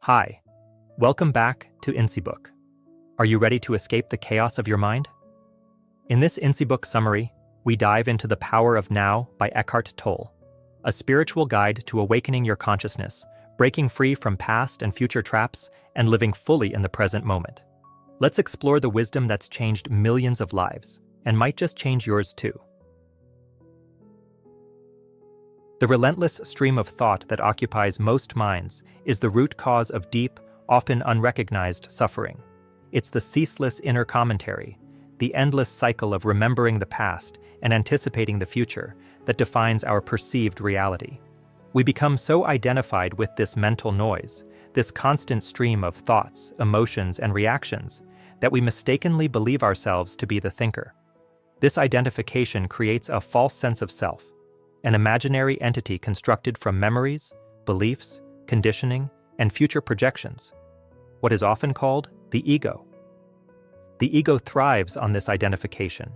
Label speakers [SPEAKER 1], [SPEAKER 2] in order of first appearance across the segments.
[SPEAKER 1] Hi, welcome back to Insibook. Are you ready to escape the chaos of your mind? In this Insibook summary, we dive into The Power of Now by Eckhart Tolle, a spiritual guide to awakening your consciousness, breaking free from past and future traps, and living fully in the present moment. Let's explore the wisdom that's changed millions of lives, and might just change yours too. The relentless stream of thought that occupies most minds is the root cause of deep, often unrecognized suffering. It's the ceaseless inner commentary, the endless cycle of remembering the past and anticipating the future that defines our perceived reality. We become so identified with this mental noise, this constant stream of thoughts, emotions, and reactions, that we mistakenly believe ourselves to be the thinker. This identification creates a false sense of self, an imaginary entity constructed from memories, beliefs, conditioning, and future projections, what is often called the ego. The ego thrives on this identification,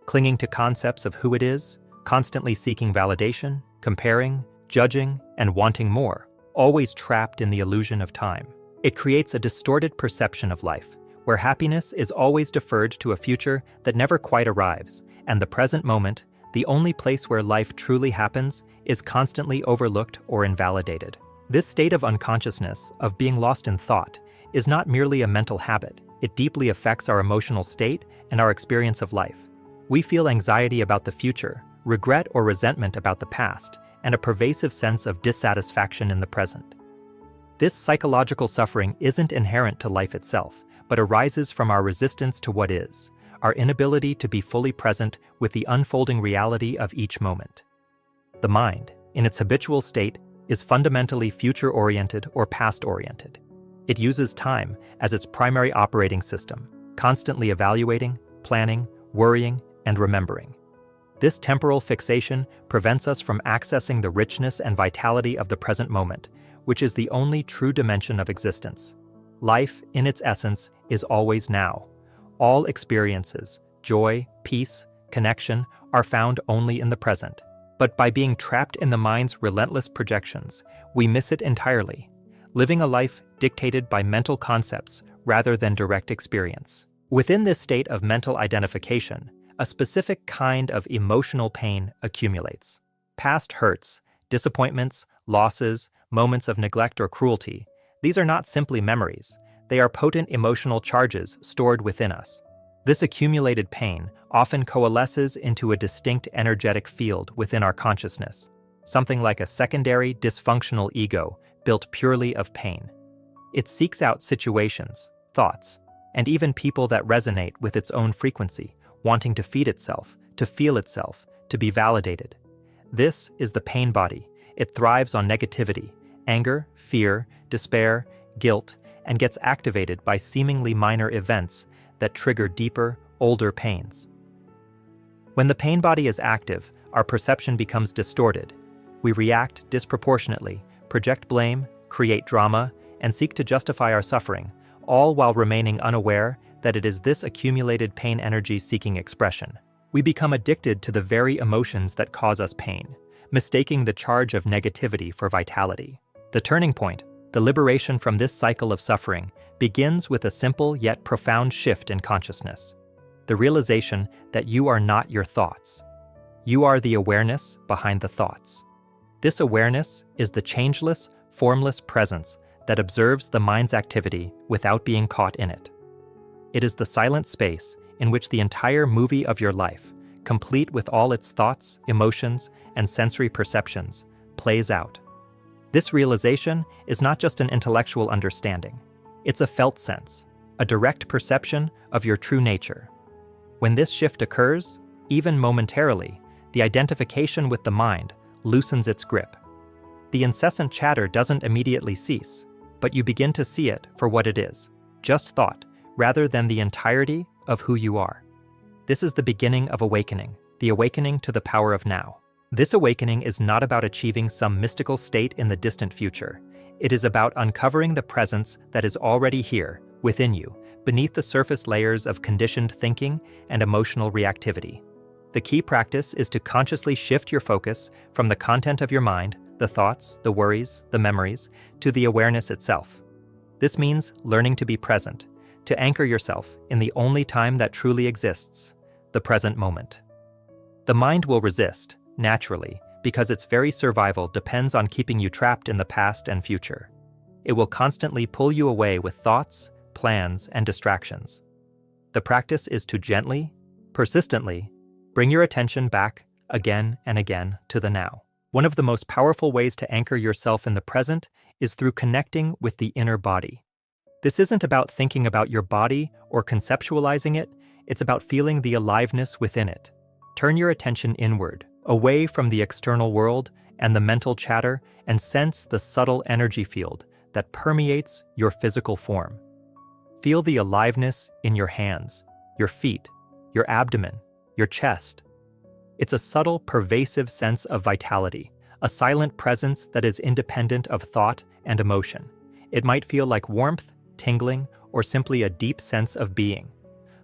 [SPEAKER 1] clinging to concepts of who it is, constantly seeking validation, comparing, judging, and wanting more, always trapped in the illusion of time. It creates a distorted perception of life, where happiness is always deferred to a future that never quite arrives, and the present moment, the only place where life truly happens, is constantly overlooked or invalidated. This state of unconsciousness, of being lost in thought, is not merely a mental habit. It deeply affects our emotional state and our experience of life. We feel anxiety about the future, regret or resentment about the past, and a pervasive sense of dissatisfaction in the present. This psychological suffering isn't inherent to life itself, but arises from our resistance to what is, our inability to be fully present with the unfolding reality of each moment. The mind, in its habitual state, is fundamentally future-oriented or past-oriented. It uses time as its primary operating system, constantly evaluating, planning, worrying, and remembering. This temporal fixation prevents us from accessing the richness and vitality of the present moment, which is the only true dimension of existence. Life, in its essence, is always now. All experiences, joy, peace, connection, are found only in the present. But by being trapped in the mind's relentless projections, we miss it entirely, living a life dictated by mental concepts rather than direct experience. Within this state of mental identification, a specific kind of emotional pain accumulates. Past hurts, disappointments, losses, moments of neglect or cruelty, these are not simply memories. They are potent emotional charges stored within us. This accumulated pain often coalesces into a distinct energetic field within our consciousness, something like a secondary dysfunctional ego built purely of pain. It seeks out situations, thoughts, and even people that resonate with its own frequency, wanting to feed itself, to feel itself, to be validated. This is the pain body. It thrives on negativity, anger, fear, despair, guilt, and gets activated by seemingly minor events that trigger deeper, older pains. When the pain body is active, our perception becomes distorted. We react disproportionately, project blame, create drama, and seek to justify our suffering, all while remaining unaware that it is this accumulated pain energy seeking expression. We become addicted to the very emotions that cause us pain, mistaking the charge of negativity for vitality. The turning point, the liberation from this cycle of suffering, begins with a simple yet profound shift in consciousness. The realization that you are not your thoughts. You are the awareness behind the thoughts. This awareness is the changeless, formless presence that observes the mind's activity without being caught in it. It is the silent space in which the entire movie of your life, complete with all its thoughts, emotions, and sensory perceptions, plays out. This realization is not just an intellectual understanding. It's a felt sense, a direct perception of your true nature. When this shift occurs, even momentarily, the identification with the mind loosens its grip. The incessant chatter doesn't immediately cease, but you begin to see it for what it is, just thought, rather than the entirety of who you are. This is the beginning of awakening, the awakening to the power of now. This awakening is not about achieving some mystical state in the distant future. It is about uncovering the presence that is already here, within you, beneath the surface layers of conditioned thinking and emotional reactivity. The key practice is to consciously shift your focus from the content of your mind, the thoughts, the worries, the memories, to the awareness itself. This means learning to be present, to anchor yourself in the only time that truly exists, the present moment. The mind will resist, naturally, because its very survival depends on keeping you trapped in the past and future. It will constantly pull you away with thoughts, plans, and distractions. The practice is to gently, persistently, bring your attention back again and again to the now. One of the most powerful ways to anchor yourself in the present is through connecting with the inner body. This isn't about thinking about your body or conceptualizing it, it's about feeling the aliveness within it. Turn your attention inward, away from the external world and the mental chatter, and sense the subtle energy field that permeates your physical form. Feel the aliveness in your hands, your feet, your abdomen, your chest. It's a subtle, pervasive sense of vitality, a silent presence that is independent of thought and emotion. It might feel like warmth, tingling, or simply a deep sense of being.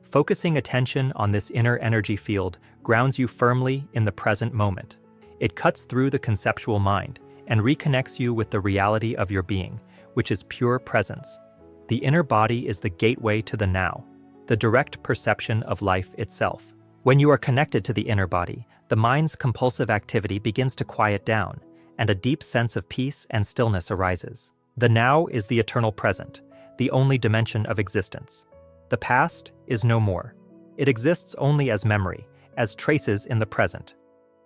[SPEAKER 1] Focusing attention on this inner energy field grounds you firmly in the present moment. It cuts through the conceptual mind and reconnects you with the reality of your being, which is pure presence. The inner body is the gateway to the now, the direct perception of life itself. When you are connected to the inner body, the mind's compulsive activity begins to quiet down, and a deep sense of peace and stillness arises. The now is the eternal present, the only dimension of existence. The past is no more. It exists only as memory, as traces in the present.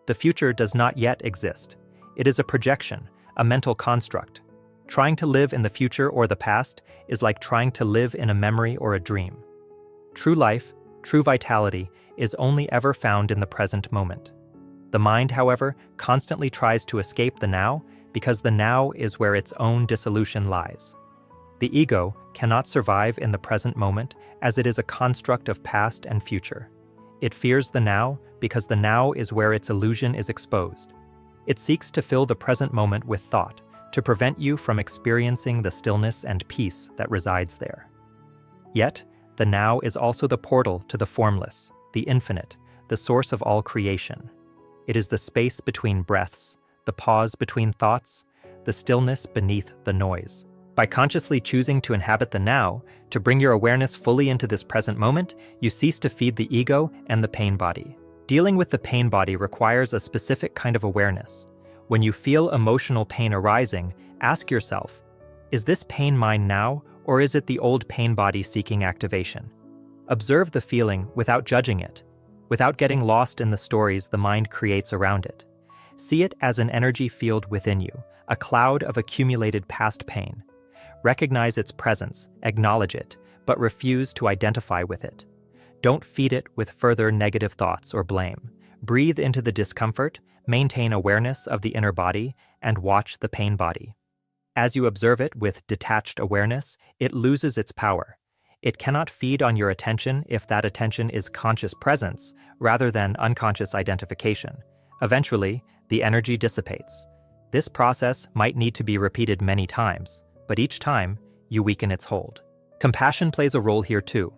[SPEAKER 1] The future does not yet exist. It is a projection, a mental construct. Trying to live in the future or the past is like trying to live in a memory or a dream. True life, true vitality, is only ever found in the present moment. The mind, however, constantly tries to escape the now because the now is where its own dissolution lies. The ego cannot survive in the present moment as it is a construct of past and future. It fears the now because the now is where its illusion is exposed. It seeks to fill the present moment with thought, to prevent you from experiencing the stillness and peace that resides there. Yet, the now is also the portal to the formless, the infinite, the source of all creation. It is the space between breaths, the pause between thoughts, the stillness beneath the noise. By consciously choosing to inhabit the now, to bring your awareness fully into this present moment, you cease to feed the ego and the pain body. Dealing with the pain body requires a specific kind of awareness. When you feel emotional pain arising, ask yourself, is this pain mine now, or is it the old pain body seeking activation? Observe the feeling without judging it, without getting lost in the stories the mind creates around it. See it as an energy field within you, a cloud of accumulated past pain. Recognize its presence, acknowledge it, but refuse to identify with it. Don't feed it with further negative thoughts or blame. Breathe into the discomfort, maintain awareness of the inner body, and watch the pain body. As you observe it with detached awareness, it loses its power. It cannot feed on your attention if that attention is conscious presence rather than unconscious identification. Eventually, the energy dissipates. This process might need to be repeated many times, but each time, you weaken its hold. Compassion plays a role here too.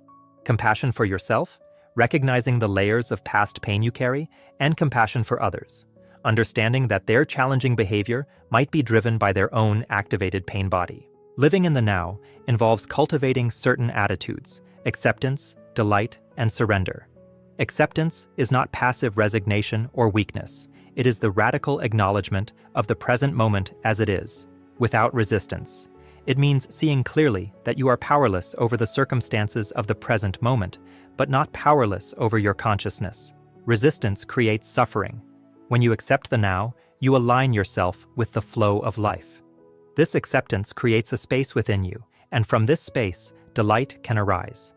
[SPEAKER 1] Compassion for yourself, recognizing the layers of past pain you carry, and compassion for others, understanding that their challenging behavior might be driven by their own activated pain body. Living in the now involves cultivating certain attitudes: acceptance, delight, and surrender. Acceptance is not passive resignation or weakness. It is the radical acknowledgement of the present moment as it is, without resistance. It means seeing clearly that you are powerless over the circumstances of the present moment, but not powerless over your consciousness. Resistance creates suffering. When you accept the now, you align yourself with the flow of life. This acceptance creates a space within you, and from this space, delight can arise.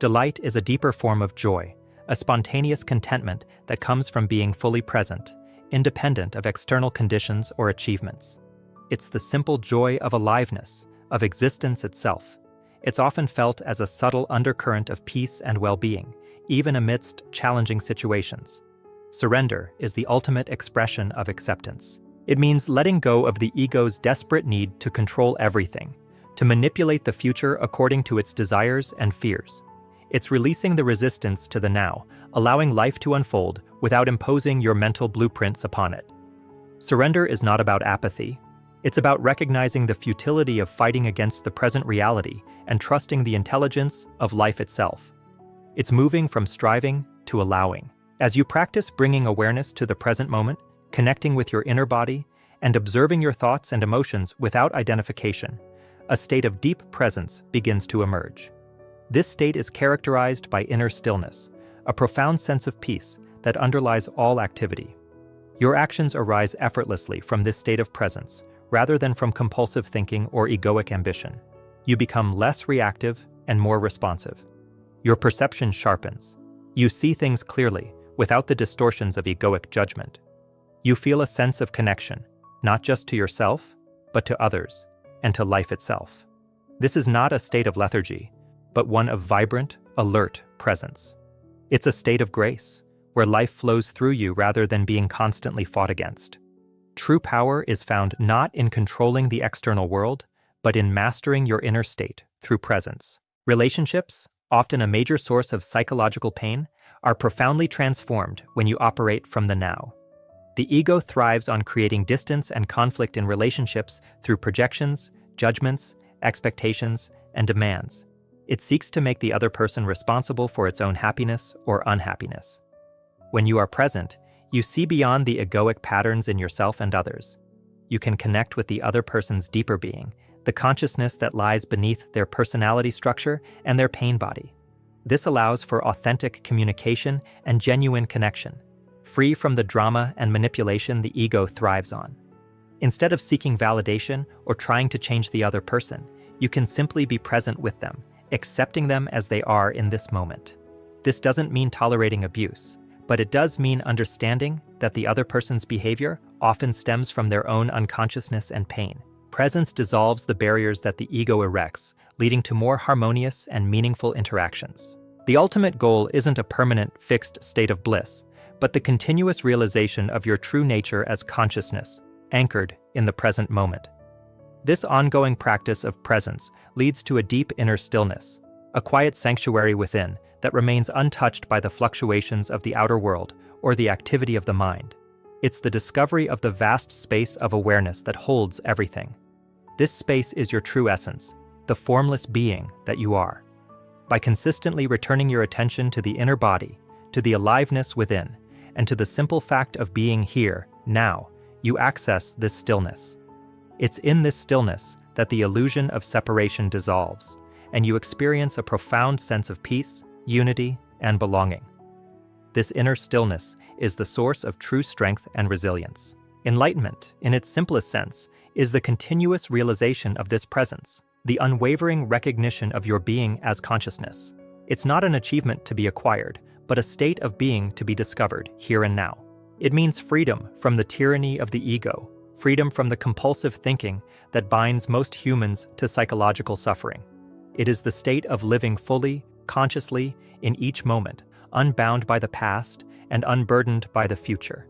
[SPEAKER 1] Delight is a deeper form of joy, a spontaneous contentment that comes from being fully present, independent of external conditions or achievements. It's the simple joy of aliveness, of existence itself. It's often felt as a subtle undercurrent of peace and well-being, even amidst challenging situations. Surrender is the ultimate expression of acceptance. It means letting go of the ego's desperate need to control everything, to manipulate the future according to its desires and fears. It's releasing the resistance to the now, allowing life to unfold without imposing your mental blueprints upon it. Surrender is not about apathy. It's about recognizing the futility of fighting against the present reality and trusting the intelligence of life itself. It's moving from striving to allowing. As you practice bringing awareness to the present moment, connecting with your inner body, and observing your thoughts and emotions without identification, a state of deep presence begins to emerge. This state is characterized by inner stillness, a profound sense of peace that underlies all activity. Your actions arise effortlessly from this state of presence, rather than from compulsive thinking or egoic ambition. You become less reactive and more responsive. Your perception sharpens. You see things clearly, without the distortions of egoic judgment. You feel a sense of connection, not just to yourself, but to others, and to life itself. This is not a state of lethargy, but one of vibrant, alert presence. It's a state of grace, where life flows through you rather than being constantly fought against. True power is found not in controlling the external world, but in mastering your inner state through presence. Relationships, often a major source of psychological pain, are profoundly transformed when you operate from the now. The ego thrives on creating distance and conflict in relationships through projections, judgments, expectations, and demands. It seeks to make the other person responsible for its own happiness or unhappiness. When you are present, you see beyond the egoic patterns in yourself and others. You can connect with the other person's deeper being, the consciousness that lies beneath their personality structure and their pain body. This allows for authentic communication and genuine connection, free from the drama and manipulation the ego thrives on. Instead of seeking validation or trying to change the other person, you can simply be present with them, accepting them as they are in this moment. This doesn't mean tolerating abuse, but it does mean understanding that the other person's behavior often stems from their own unconsciousness and pain. Presence dissolves the barriers that the ego erects, leading to more harmonious and meaningful interactions. The ultimate goal isn't a permanent, fixed state of bliss, but the continuous realization of your true nature as consciousness, anchored in the present moment. This ongoing practice of presence leads to a deep inner stillness, a quiet sanctuary within that remains untouched by the fluctuations of the outer world or the activity of the mind. It's the discovery of the vast space of awareness that holds everything. This space is your true essence, the formless being that you are. By consistently returning your attention to the inner body, to the aliveness within, and to the simple fact of being here, now, you access this stillness. It's in this stillness that the illusion of separation dissolves, and you experience a profound sense of peace, unity, and belonging. This inner stillness is the source of true strength and resilience. Enlightenment, in its simplest sense, is the continuous realization of this presence, the unwavering recognition of your being as consciousness. It's not an achievement to be acquired, but a state of being to be discovered here and now. It means freedom from the tyranny of the ego, freedom from the compulsive thinking that binds most humans to psychological suffering. It is the state of living fully, consciously, in each moment, unbound by the past and unburdened by the future.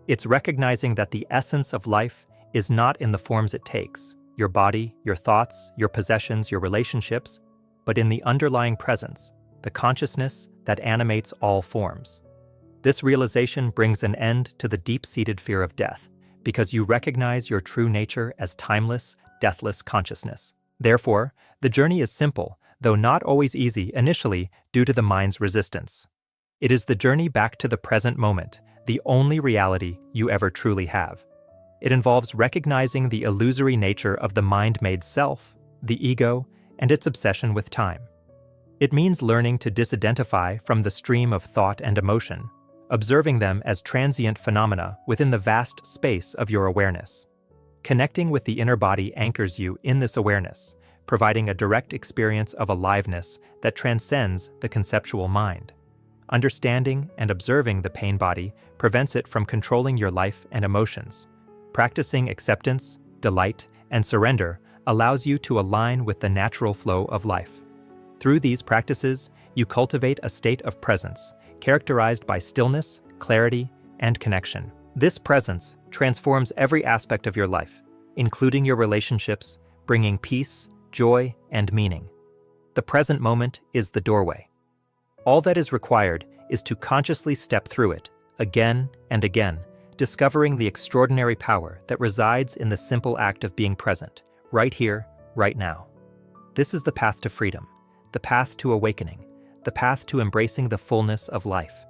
[SPEAKER 1] It's recognizing that the essence of life is not in the forms it takes, your body, your thoughts, your possessions, your relationships, but in the underlying presence, the consciousness that animates all forms. This realization brings an end to the deep-seated fear of death, because you recognize your true nature as timeless, deathless consciousness. Therefore, the journey is simple, though not always easy initially due to the mind's resistance. It is the journey back to the present moment, the only reality you ever truly have. It involves recognizing the illusory nature of the mind-made self, the ego, and its obsession with time. It means learning to disidentify from the stream of thought and emotion, observing them as transient phenomena within the vast space of your awareness. Connecting with the inner body anchors you in this awareness, providing a direct experience of aliveness that transcends the conceptual mind. Understanding and observing the pain body prevents it from controlling your life and emotions. Practicing acceptance, delight, and surrender allows you to align with the natural flow of life. Through these practices, you cultivate a state of presence, characterized by stillness, clarity, and connection. This presence transforms every aspect of your life, including your relationships, bringing peace, joy, and meaning. The present moment is the doorway. All that is required is to consciously step through it, again and again, discovering the extraordinary power that resides in the simple act of being present, right here, right now. This is the path to freedom, the path to awakening, the path to embracing the fullness of life.